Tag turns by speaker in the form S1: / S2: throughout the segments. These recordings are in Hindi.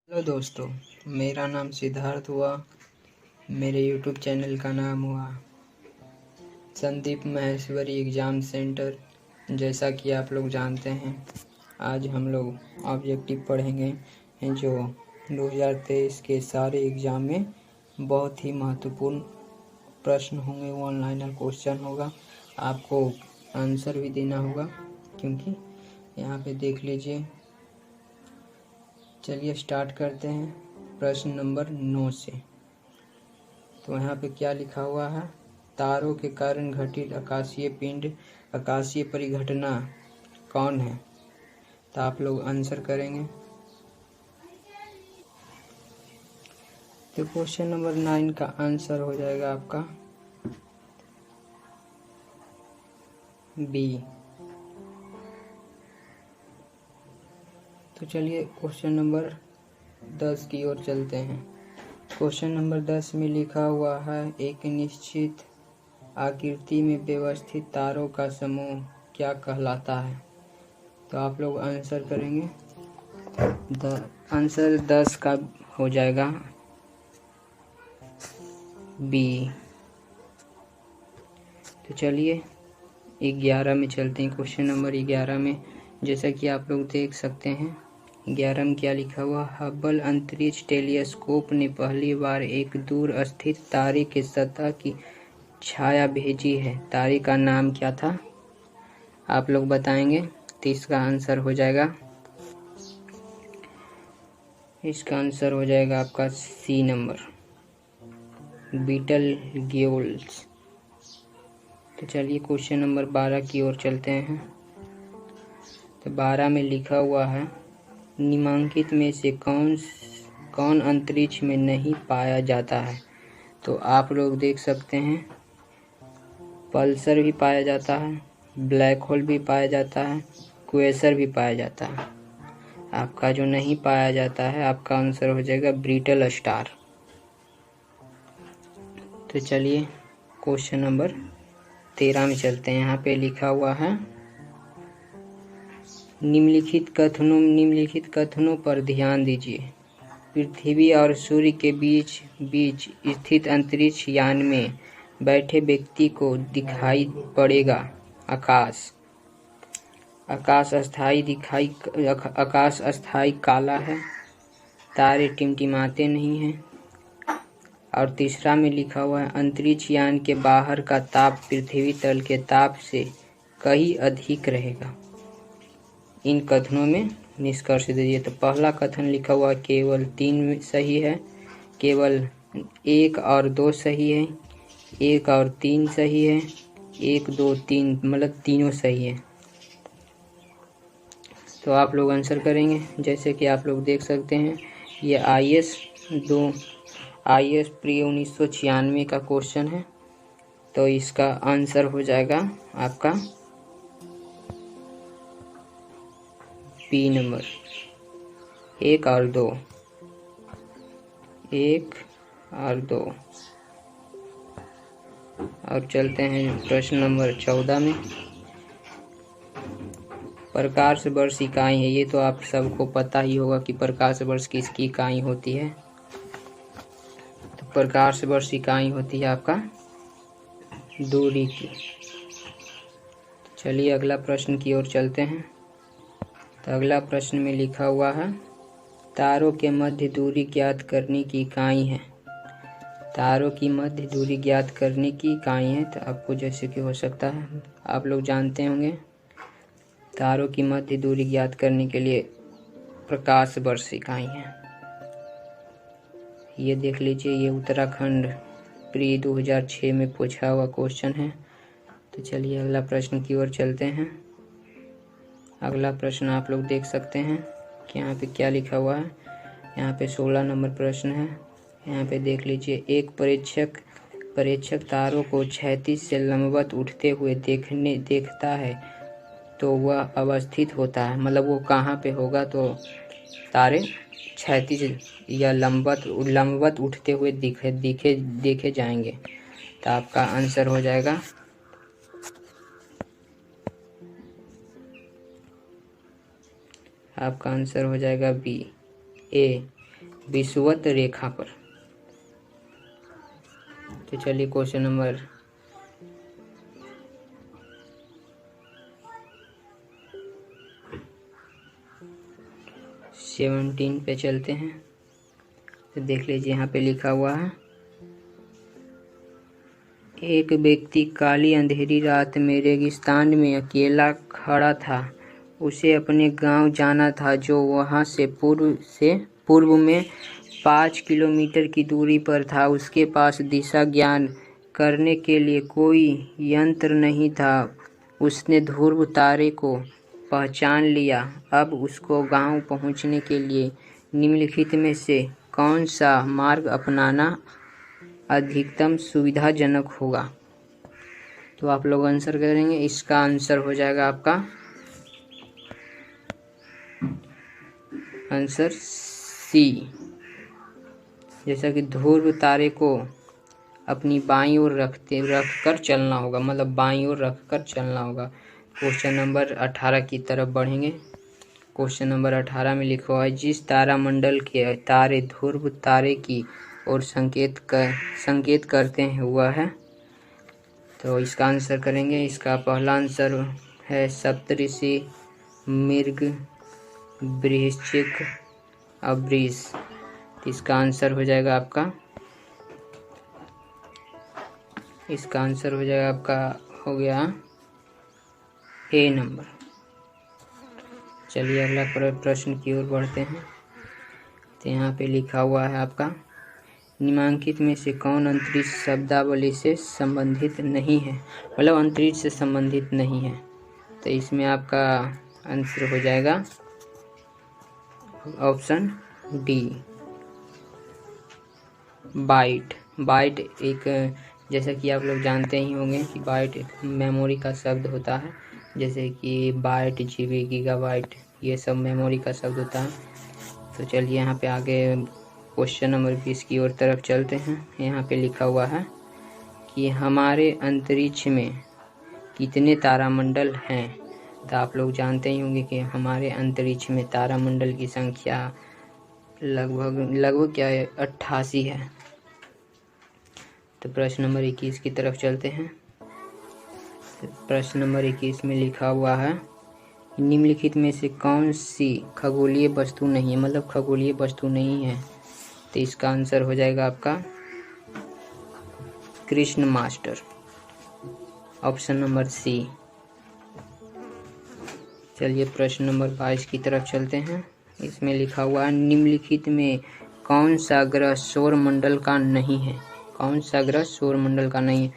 S1: हेलो दोस्तों, मेरा नाम सिद्धार्थ हुआ। मेरे यूट्यूब चैनल का नाम हुआ संदीप माहेश्वरी एग्ज़ाम सेंटर। जैसा कि आप लोग जानते हैं, आज हम लोग ऑब्जेक्टिव पढ़ेंगे जो 2023 के सारे एग्ज़ाम में बहुत ही महत्वपूर्ण प्रश्न होंगे। वन लाइनर क्वेश्चन होगा, आपको आंसर भी देना होगा, क्योंकि यहाँ पे देख लीजिए। चलिए स्टार्ट करते हैं प्रश्न नंबर 9 से। तो यहाँ पे क्या लिखा हुआ है? तारों के कारण घटित आकाशीय पिंड, आकाशीय परिघटना कौन है? तो आप लोग आंसर करेंगे। तो क्वेश्चन नंबर 9 का आंसर हो जाएगा आपका बी। तो चलिए क्वेश्चन नंबर 10 की ओर चलते हैं। क्वेश्चन नंबर 10 में लिखा हुआ है, एक निश्चित आकृति में व्यवस्थित तारों का समूह क्या कहलाता है? तो आप लोग आंसर करेंगे। आंसर 10 का हो जाएगा बी। तो चलिए 11 में चलते हैं। क्वेश्चन नंबर 11 में जैसा कि आप लोग देख सकते हैं, 11 में क्या लिखा हुआ? हब्बल अंतरिक्ष टेलीस्कोप ने पहली बार एक दूर स्थित तारे के सतह की छाया भेजी है। तारे का नाम क्या था? आप लोग बताएंगे। तो इसका आंसर हो जाएगा, इसका आंसर हो जाएगा आपका सी नंबर, बीटलगेउल्स। तो चलिए क्वेश्चन नंबर 12 की ओर चलते हैं। तो 12 में लिखा हुआ है, निम्नलिखित में से कौन अंतरिक्ष में नहीं पाया जाता है? तो आप लोग देख सकते हैं, पल्सर भी पाया जाता है, ब्लैक होल भी पाया जाता है, क्वेसर भी पाया जाता है। आपका जो नहीं पाया जाता है, आपका आंसर हो जाएगा ब्रिटल स्टार। तो चलिए क्वेश्चन नंबर 13 में चलते हैं। यहाँ पे लिखा हुआ है, निम्नलिखित कथनों पर ध्यान दीजिए। पृथ्वी और सूर्य के बीच स्थित अंतरिक्ष यान में बैठे व्यक्ति को दिखाई पड़ेगा आकाश अस्थाई काला है, तारे टिमटिमाते नहीं हैं। और तीसरा में लिखा हुआ है, अंतरिक्ष यान के बाहर का ताप पृथ्वी तल के ताप से कहीं अधिक रहेगा। इन कथनों में निष्कर्ष दीजिए। तो पहला कथन लिखा हुआ केवल 3 सही है, केवल 1 और 2 सही है, 1 और 3 सही है, 1 2 3 मतलब तीनों सही है। तो आप लोग आंसर करेंगे। जैसे कि आप लोग देख सकते हैं, ये IS प्री 1996 का क्वेश्चन है। तो इसका आंसर हो जाएगा आपका बी नंबर, 1 और 2, 1 और 2। और चलते हैं प्रश्न नंबर 14 में। प्रकाश वर्ष इकाई है, ये तो आप सबको पता ही होगा कि प्रकाश वर्ष किसकी इकाई होती है। तो प्रकाश वर्ष इकाई होती है आपका दूरी की। चलिए अगला प्रश्न की ओर चलते हैं। तो अगला प्रश्न में लिखा हुआ है, तारों के मध्य दूरी ज्ञात करने की इकाई है। तारों की मध्य दूरी ज्ञात करने की इकाई है। तो आपको जैसे कि हो सकता है आप लोग जानते होंगे, तारों की मध्य दूरी ज्ञात करने के लिए प्रकाश वर्ष इकाई है। ये देख लीजिए, ये उत्तराखंड प्री 2006 में पूछा हुआ क्वेश्चन है। तो चलिए अगला प्रश्न की ओर चलते हैं। अगला प्रश्न आप लोग देख सकते हैं कि यहाँ पे क्या लिखा हुआ है। यहाँ पे 16 नंबर प्रश्न है। यहाँ पे देख लीजिए, एक परीक्षक तारों को क्षैतिज से लंबवत उठते हुए देखता है तो वह अवस्थित होता है, मतलब वो कहाँ पे होगा? तो तारे क्षैतिज या लंबवत उठते हुए देखे जाएंगे। तो आपका आंसर हो जाएगा बी, ए। विषुवत रेखा पर। तो चलिए क्वेश्चन नंबर 17 पे चलते हैं। तो देख लीजिए यहाँ पे लिखा हुआ है, एक व्यक्ति काली अंधेरी रात में रेगिस्तान में अकेला खड़ा था। उसे अपने गांव जाना था जो वहां से पूर्व में 5 किलोमीटर की दूरी पर था। उसके पास दिशा ज्ञान करने के लिए कोई यंत्र नहीं था। उसने ध्रुव तारे को पहचान लिया। अब उसको गांव पहुंचने के लिए निम्नलिखित में से कौन सा मार्ग अपनाना अधिकतम सुविधाजनक होगा? तो आप लोग आंसर करेंगे। इसका आंसर हो जाएगा आपका आंसर सी। जैसा कि ध्रुव तारे को अपनी बाईं ओर रख कर चलना होगा, मतलब बाईं ओर रख कर चलना होगा। क्वेश्चन नंबर 18 की तरफ बढ़ेंगे। क्वेश्चन नंबर 18 में लिखा हुआ है, जिस तारामंडल के तारे ध्रुव तारे की और संकेत करते हैं वह है। तो इसका आंसर करेंगे। इसका पहला आंसर है सप्तऋषि, मृग, वृश्चिक और वृष। इसका आंसर हो जाएगा आपका हो गया ए नंबर। चलिए अगला प्रश्न की ओर बढ़ते हैं। तो यहाँ पे लिखा हुआ है आपका, निम्नलिखित में से कौन अंतरिक्ष शब्दावली से संबंधित नहीं है, मतलब अंतरिक्ष से संबंधित नहीं है। तो इसमें आपका आंसर हो जाएगा ऑप्शन डी, बाइट। बाइट एक, जैसा कि आप लोग जानते ही होंगे कि बाइट मेमोरी का शब्द होता है। जैसे कि बाइट, जीबी, गीगाबाइट, ये सब मेमोरी का शब्द होता है। तो चलिए यहाँ पे आगे क्वेश्चन नंबर 20 की ओर तरफ चलते हैं। यहाँ पे लिखा हुआ है कि हमारे अंतरिक्ष में कितने तारामंडल हैं। तो आप लोग जानते ही होंगे कि हमारे अंतरिक्ष में तारामंडल की संख्या लगभग क्या है, 88 है। तो प्रश्न नंबर 21 की तरफ चलते हैं। प्रश्न नंबर 21 में लिखा हुआ है, निम्नलिखित में से कौन सी खगोलीय वस्तु नहीं है, मतलब खगोलीय वस्तु नहीं है। तो इसका आंसर हो जाएगा आपका Krishna master, option number C. चलिए प्रश्न नंबर 22 की तरफ चलते हैं। इसमें लिखा हुआ है, निम्नलिखित में कौन सा ग्रह सौर मंडल का नहीं है। कौन सा ग्रह सौर मंडल का नहीं है?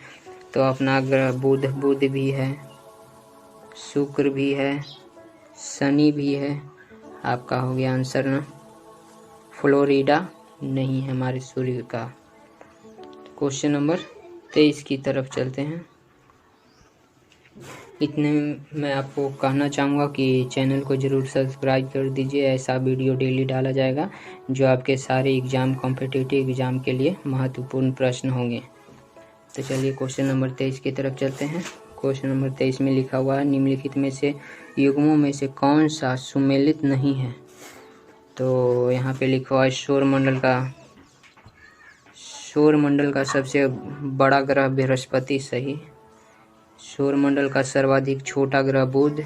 S1: तो अपना ग्रह बुध भी है, शुक्र भी है, शनि भी है। आपका हो गया आंसर ना। फ्लोरिडा नहीं है हमारे सूर्य का। क्वेश्चन नंबर 23 की तरफ चलते हैं। इतने मैं आपको कहना चाहूँगा कि चैनल को ज़रूर सब्सक्राइब कर दीजिए। ऐसा वीडियो डेली डाला जाएगा जो आपके सारे एग्ज़ाम, कॉम्पिटिटिव एग्ज़ाम के लिए महत्वपूर्ण प्रश्न होंगे। तो चलिए क्वेश्चन नंबर 23 की तरफ चलते हैं। क्वेश्चन नंबर 23 में लिखा हुआ है, निम्नलिखित में से युग्मों में से कौन सा सुमेलित नहीं है। तो यहाँ पे लिखा हुआ है, सौरमंडल का सबसे बड़ा ग्रह बृहस्पति, सही। सौरमंडल का सर्वाधिक छोटा ग्रह बुध।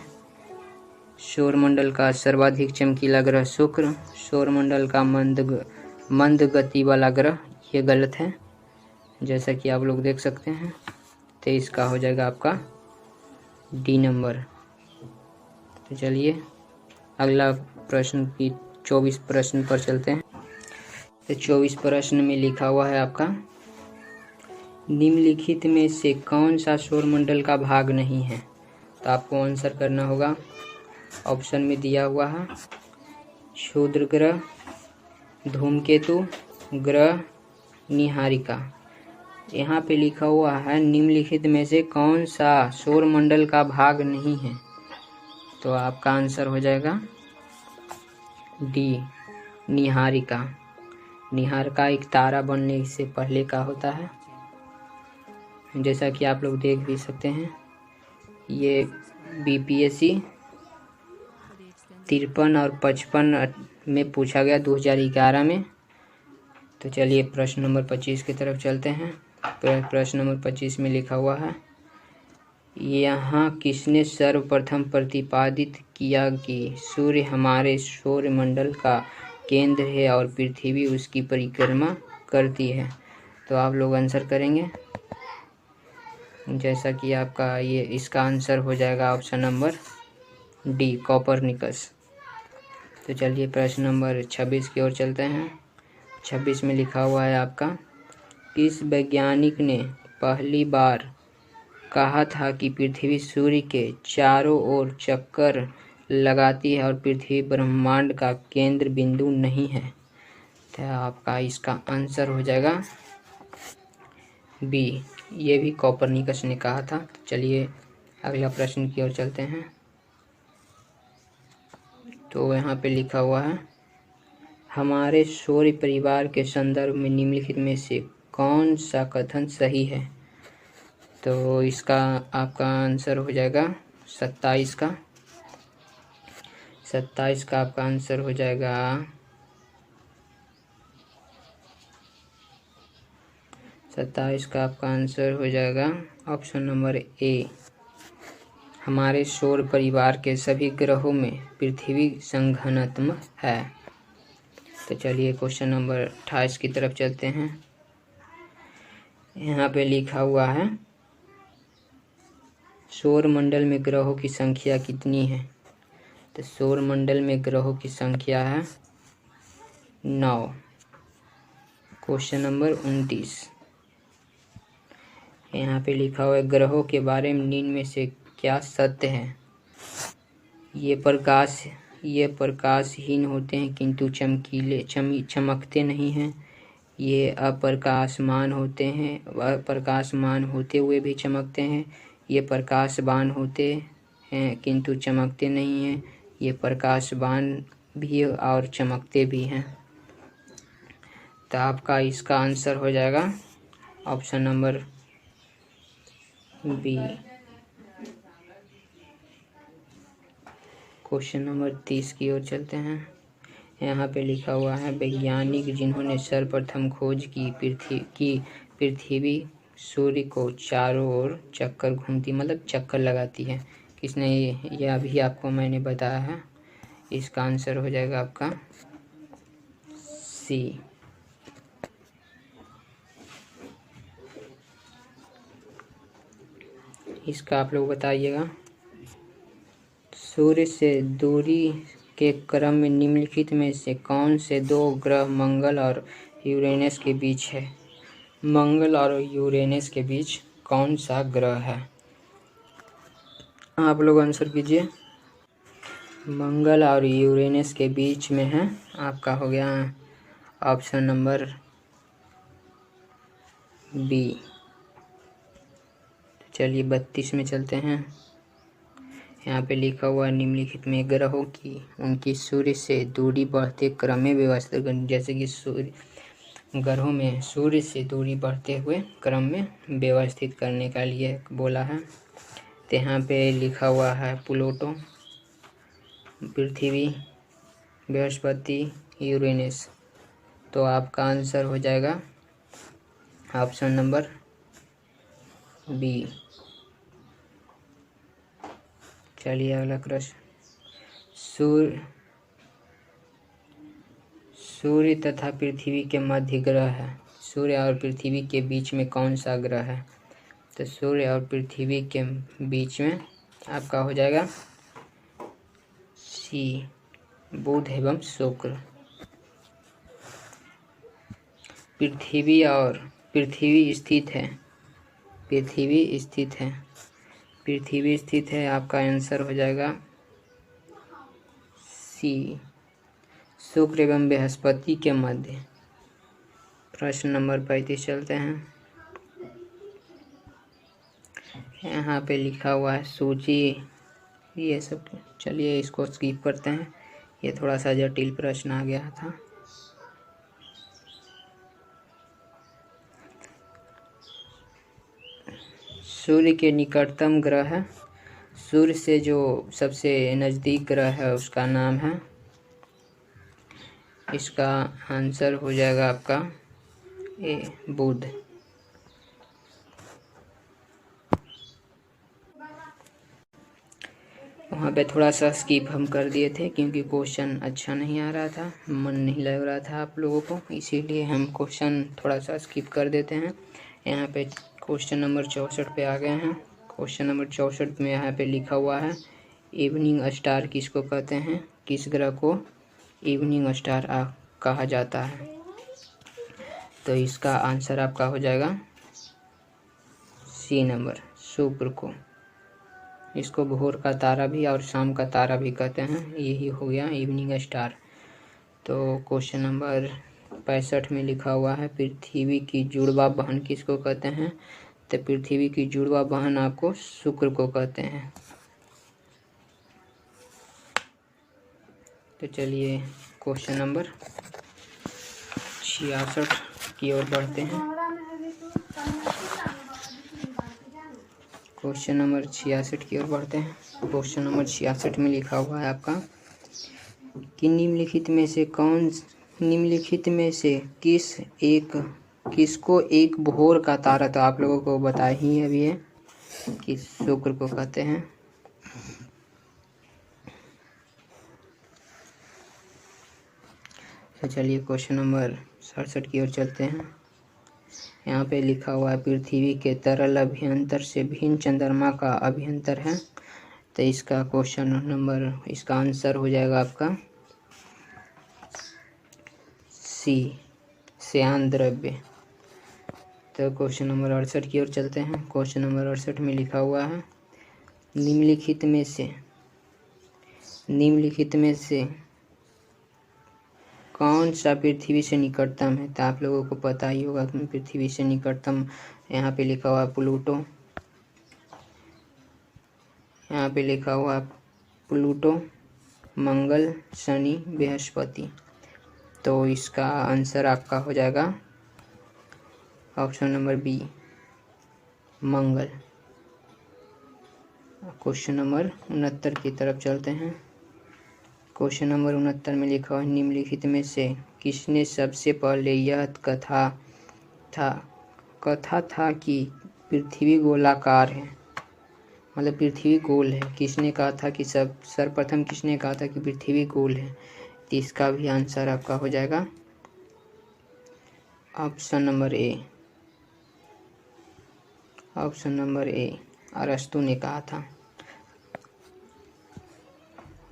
S1: सौरमंडल का सर्वाधिक चमकीला ग्रह शुक्र। सौरमंडल का मंद गति वाला ग्रह, ये गलत है, जैसा कि आप लोग देख सकते हैं। तो इसका हो जाएगा आपका डी नंबर। तो चलिए अगला प्रश्न की 24 प्रश्न पर चलते हैं। तो 24 प्रश्न में लिखा हुआ है आपका, निम्नलिखित में से कौन सा सौरमंडल का भाग नहीं है। तो आपको आंसर करना होगा। ऑप्शन में दिया हुआ है, क्षुद्र ग्रह, धूमकेतु ग्रह, निहारिका। यहाँ पे लिखा हुआ है, निम्नलिखित में से कौन सा सौरमंडल का भाग नहीं है। तो आपका आंसर हो जाएगा डी, निहारिका। निहारिका एक तारा बनने से पहले का होता है, जैसा कि आप लोग देख भी सकते हैं। ये बीपीएससी 53 और 55 में पूछा गया 2011 में। तो चलिए प्रश्न नंबर 25 की तरफ चलते हैं। प्रश्न नंबर 25 में लिखा हुआ है, यहाँ किसने सर्वप्रथम प्रतिपादित किया कि सूर्य हमारे सौरमंडल का केंद्र है और पृथ्वी उसकी परिक्रमा करती है? तो आप लोग आंसर करेंगे, जैसा कि आपका ये इसका आंसर हो जाएगा ऑप्शन नंबर डी, कोपरनिकस। तो चलिए प्रश्न नंबर 26 की ओर चलते हैं। 26 में लिखा हुआ है आपका, किस वैज्ञानिक ने पहली बार कहा था कि पृथ्वी सूर्य के चारों ओर चक्कर लगाती है और पृथ्वी ब्रह्मांड का केंद्र बिंदु नहीं है? तो आपका इसका आंसर हो जाएगा बी, ये भी कोपरनिकस ने कहा था। तो चलिए अगला प्रश्न की ओर चलते हैं। तो यहाँ पे लिखा हुआ है, हमारे सौर परिवार के संदर्भ में निम्नलिखित में से कौन सा कथन सही है? तो इसका आपका आंसर हो जाएगा 27 का। 27 का आपका आंसर हो जाएगा 27 का आपका आंसर हो जाएगा ऑप्शन नंबर ए, हमारे सौर परिवार के सभी ग्रहों में पृथ्वी संघनात्मक है। तो चलिए क्वेश्चन नंबर 28 की तरफ चलते हैं। यहाँ पे लिखा हुआ है, सौर मंडल में ग्रहों की संख्या कितनी है? तो सौर मंडल में ग्रहों की संख्या है 9। क्वेश्चन नंबर 29, यहाँ पे लिखा हुआ है, ग्रहों के बारे में निम्न में से क्या सत्य है? ये प्रकाशहीन होते हैं किंतु चमकते नहीं हैं। ये अप्रकाशमान होते हैं, अप्रकाशमान होते हुए भी चमकते हैं। ये प्रकाशवान होते हैं किंतु चमकते नहीं हैं। ये प्रकाशवान भी और चमकते भी हैं। तो आपका इसका आंसर हो जाएगा option number B. Question number 30 की ओर चलते हैं। यहाँ पे लिखा हुआ है, वैज्ञानिक जिन्होंने सर्वप्रथम खोज की पृथ्वी सूर्य को चारों ओर चक्कर घूमती मतलब चक्कर लगाती है, किसने? ये अभी आपको मैंने बताया है। इसका आंसर हो जाएगा आपका सी। इसका आप लोग बताइएगा। सूर्य से दूरी के क्रम में निम्नलिखित में से कौन से दो ग्रह मंगल और यूरेनस के बीच है? मंगल और यूरेनस के बीच कौन सा ग्रह है? आप लोग आंसर कीजिए। मंगल और यूरेनस के बीच में है, आपका हो गया ऑप्शन नंबर बी। चलिए 32 में चलते हैं। यहाँ पे लिखा हुआ है, निम्नलिखित में ग्रहों की उनकी सूर्य से दूरी बढ़ते क्रम में व्यवस्थित, जैसे कि ग्रहों में सूर्य से दूरी बढ़ते हुए क्रम में व्यवस्थित करने का लिए बोला है। तो यहाँ पे लिखा हुआ है, प्लूटो, पृथ्वी, बृहस्पति, यूरेनस। तो आपका आंसर हो जाएगा ऑप्शन नंबर बी। चलिए अगला प्रश्न, सूर्य तथा पृथ्वी के मध्य ग्रह है। सूर्य और पृथ्वी के बीच में कौन सा ग्रह है? तो सूर्य और पृथ्वी के बीच में आपका हो जाएगा सी, बुध एवं शुक्र। पृथ्वी स्थित है, आपका आंसर हो जाएगा सी, शुक्र एवं बृहस्पति के मध्य। प्रश्न नंबर 35 चलते हैं। यहाँ पे लिखा हुआ है, सूची, ये सब चलिए इसको स्किप करते हैं, ये थोड़ा सा जटिल प्रश्न आ गया था। सूर्य के निकटतम ग्रह है, सूर्य से जो सबसे नज़दीक ग्रह है उसका नाम है, इसका आंसर हो जाएगा आपका ए बुध। वहाँ पे थोड़ा सा स्किप हम कर दिए थे क्योंकि क्वेश्चन अच्छा नहीं आ रहा था, मन नहीं लग रहा था आप लोगों को, इसीलिए हम क्वेश्चन थोड़ा सा स्किप कर देते हैं। यहाँ पे क्वेश्चन नंबर 64 पे आ गए हैं। क्वेश्चन नंबर 64 में यहाँ पे लिखा हुआ है इवनिंग स्टार किसको कहते हैं, किस ग्रह को इवनिंग स्टार कहा जाता है। तो इसका आंसर आपका हो जाएगा सी नंबर, शुक्र को। इसको भोर का तारा भी और शाम का तारा भी कहते हैं, यही हो गया इवनिंग स्टार। तो क्वेश्चन नंबर 65 में लिखा हुआ है पृथ्वी की जुड़वा बहन किसको कहते हैं। तो पृथ्वी की जुड़वा बहन आपको शुक्र को कहते हैं। तो चलिए क्वेश्चन नंबर 66 की ओर बढ़ते हैं। क्वेश्चन नंबर 66 की ओर बढ़ते हैं। क्वेश्चन नंबर 66 में लिखा हुआ है आपका कि निम्नलिखित में से किसको एक भोर का तारा, तो आप लोगों को बताया ही अभी है कि शुक्र को कहते हैं। तो चलिए क्वेश्चन नंबर 67 की ओर चलते हैं। यहाँ पे लिखा हुआ है पृथ्वी के तरल अभ्यंतर से भिन्न चंद्रमा का अभ्यंतर है। तो इसका क्वेश्चन नंबर, इसका आंसर हो जाएगा आपका सी, श्यान द्रव्य। तो क्वेश्चन नंबर 68 की ओर चलते हैं। क्वेश्चन नंबर 68 में लिखा हुआ है निम्नलिखित में से कौन सा पृथ्वी से निकटतम है। तो आप लोगों को पता ही होगा कि पृथ्वी से निकटतम यहाँ पे लिखा हुआ प्लूटो, यहाँ पे लिखा हुआ प्लूटो, मंगल, शनि, बृहस्पति। तो इसका आंसर आपका हो जाएगा ऑप्शन नंबर बी, मंगल। क्वेश्चन नंबर 69 की तरफ चलते हैं। क्वेश्चन नंबर 69 में लिखा हुआ निम्नलिखित में से किसने सबसे पहले यह कथा था कि पृथ्वी गोलाकार है, मतलब पृथ्वी गोल है। किसने कहा था कि सर्वप्रथम किसने कहा था कि पृथ्वी गोल है। तो इसका भी आंसर आपका हो जाएगा option number A, option number A, अरस्तु ने कहा था।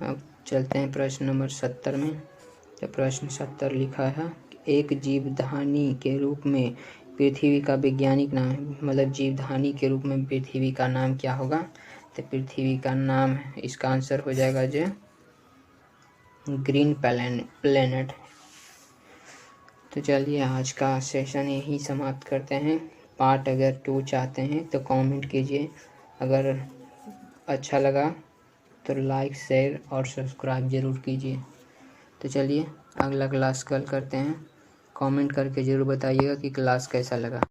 S1: अब चलते हैं प्रश्न नंबर 70 में। तो प्रश्न 70 लिखा है एक जीवधानी के रूप में पृथ्वी का वैज्ञानिक नाम है, मतलब जीवधानी के रूप में पृथ्वी का नाम क्या होगा। तो पृथ्वी का नाम है, इसका आंसर हो जाएगा जो ग्रीन प्लेनेट। तो चलिए आज का सेशन यही समाप्त करते हैं। पार्ट अगर 2 चाहते हैं तो कमेंट कीजिए, अगर अच्छा लगा तो लाइक, शेयर और सब्सक्राइब ज़रूर कीजिए। तो चलिए अगला क्लास कल करते हैं। कमेंट करके ज़रूर बताइएगा कि क्लास कैसा लगा।